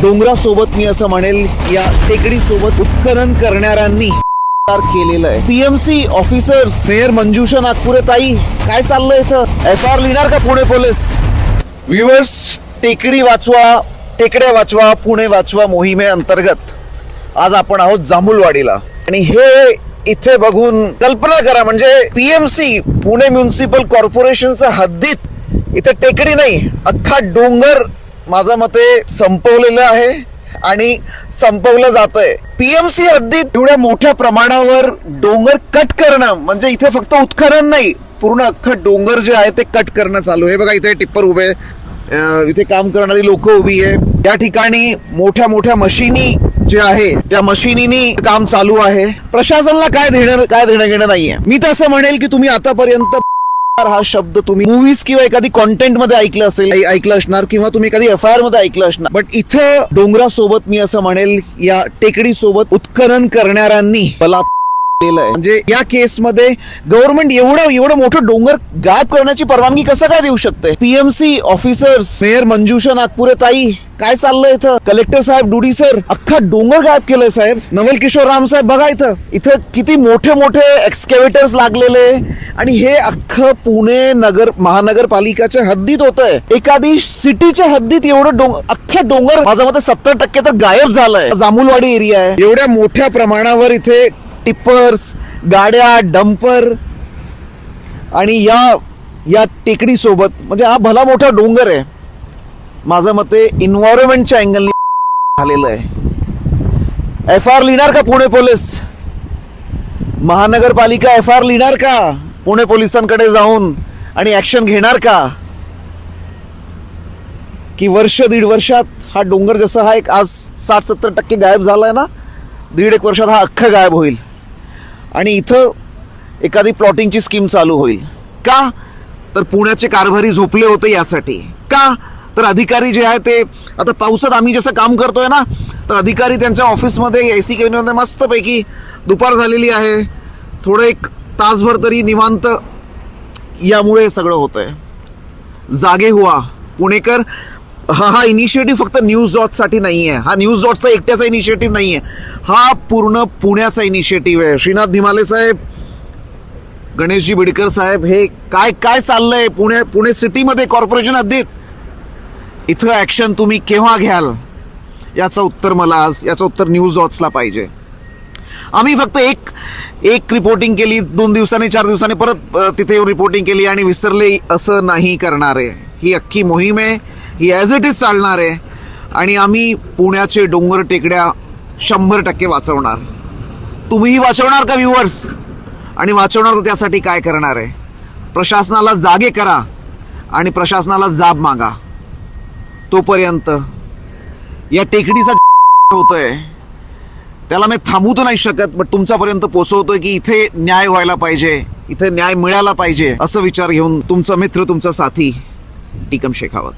डोंगरासोबत मी असं म्हणेल या टेकडीसोबत उत्खनन करणाऱ्यांनी केलेलं आहे. पीएमसी ऑफिसर्स, मेयर मंजुषा नागपुरे ताई, काय चाललंय इथं? FR लिहिणार का पुणे पोलीस? व्ह्यूअर्स, टेकडी वाचवा, टेकड्या वाचवा, पुणे वाचवा मोहिमे अंतर्गत आज आपण आहोत जांभूळवाडीला. आणि हे इथे बघून कल्पना करा, म्हणजे पीएमसी पुणे म्युनिसिपल कॉर्पोरेशनच्या हद्दीत इथे टेकडी नाही, अख्खा डोंगर माझ्या मते संपवलेलं आहे आणि संपवलं जातंय. पीएमसी हद्दीत एवढ्या मोठ्या प्रमाणावर डोंगर कट करणं म्हणजे इथे फक्त उत्खनन नाही, पूर्ण अख्खं डोंगर जे आहे ते कट करणं चालू आहे. बघा इथे टिप्पर उभे, इथे काम करणारी लोक उभी आहे. या ठिकाणी मोठ्या मोठ्या मशिनी जे आहे त्या मशिनीनी काम चालू आहे. प्रशासनाला काय देणं घेणं नाहीये. मी तर असं म्हणेल की तुम्ही आतापर्यंत हा शब्द तुम्ही मूवीज किंवा एखादी कॉन्टेंट मध्ये ऐकलं असणार किंवा तुम्ही एखादी FIR मध्ये ऐकलं असणार. बट इथं डोंगरासोबत मी असं म्हणेल या टेकडी सोबत उत्खनन करणाऱ्यांनी म्हणजे या केसमध्ये गव्हर्नमेंट एवढं मोठं डोंगर गायब करण्याची परवानगी कसं काय देऊ शकते? पीएमसी ऑफिसर्स, मेयर मंजुषा नागपुरे ताई, काय चाललंय इथं? कलेक्टर साहेब, डुडी सर, अख्खा डोंगर गायब केलंय साहेब. नवल किशोर राम साहेब, बघा इथं किती मोठे मोठे एक्सकेवेटर्स लागलेले आणि हे अख्खं पुणे महानगरपालिकाच्या हद्दीत होतंय. एखादी सिटीच्या हद्दीत एवढं अख्खा डोंगर माझ्या मते 70% तर गायब झालंय. जांभूळवाडी एरिया आहे. एवढ्या मोठ्या प्रमाणावर इथे टिप्पर्स, गाड्या, डंपर आणि या टेकडी सोबत म्हणजे हा भला मोठा डोंगर आहे. माझ्या मते इन्व्हायरमेंटच्या अँगलने झालेलं आहे. FR लिहिणार का पुणे पोलीस? महानगरपालिका FR लिहिणार का पुणे पोलिसांकडे जाऊन आणि ऍक्शन घेणार का? की वर्ष दीड वर्षात हा डोंगर जसा हा एक आज 60-70% गायब झालाय ना, 1.5 वर्षात हा अख्खा गायब होईल आणि इथं एखादी प्लॉटिंगची स्कीम चालू होईल. का? तर पुण्याचे कारभारी झोपले होते यासाठी. का? तर अधिकारी जे आहे ते आता पावसात आम्ही जसं काम करतोय ना, तर अधिकारी त्यांच्या ऑफिसमध्ये AC केबिनमध्ये मस्तपैकी दुपार झालेली आहे, थोडं एक तासभर तरी निवांत. यामुळे हे सगळं होतंय. जागे हुआ पुणेकर. हा इनिशिएटिव्ह फक्त न्यूज डॉटसाठी नाही आहे. हा न्यूज डॉटचा एकट्याचा इनिशिएटिव्ह नाही आहे, हा पूर्ण पुण्याचा इनिशिएटिव्ह आहे. श्रीनाथ भिमाले साहेब, गणेशजी बिडकर साहेब, हे काय चाललंय पुणे सिटीमध्ये कॉर्पोरेशन हद्दीत? इथं ऍक्शन तुम्ही केव्हा घ्याल याचं उत्तर याचं उत्तर न्यूज डॉट्सला पाहिजे. आम्ही फक्त एक रिपोर्टिंग केली, 2 दिवसांनी 4 दिवसांनी परत तिथे येऊन रिपोर्टिंग केली आणि विसरले, असं नाही करणार आहे. ही अख्खी मोहीम आहे, ही ॲज इट इज चालणार आहे आणि आम्ही पुण्याचे डोंगर टेकड्या 100% वाचवणार. तुम्हीही वाचवणार का व्ह्यूअर्स? आणि वाचवणार तर त्यासाठी काय करणार आहे? प्रशासनाला जागे करा आणि प्रशासनाला जाब मागा. तोपर्यंत या टेकडीचा होतोय त्याला मी थांबवू तर नाही शकत, बट तुमच्यापर्यंत पोहोचवतोय की इथे न्याय व्हायला पाहिजे, इथे न्याय मिळायला पाहिजे, असं विचार घेऊन तुमचा मित्र, तुमचा साथी टीकम शेखावत.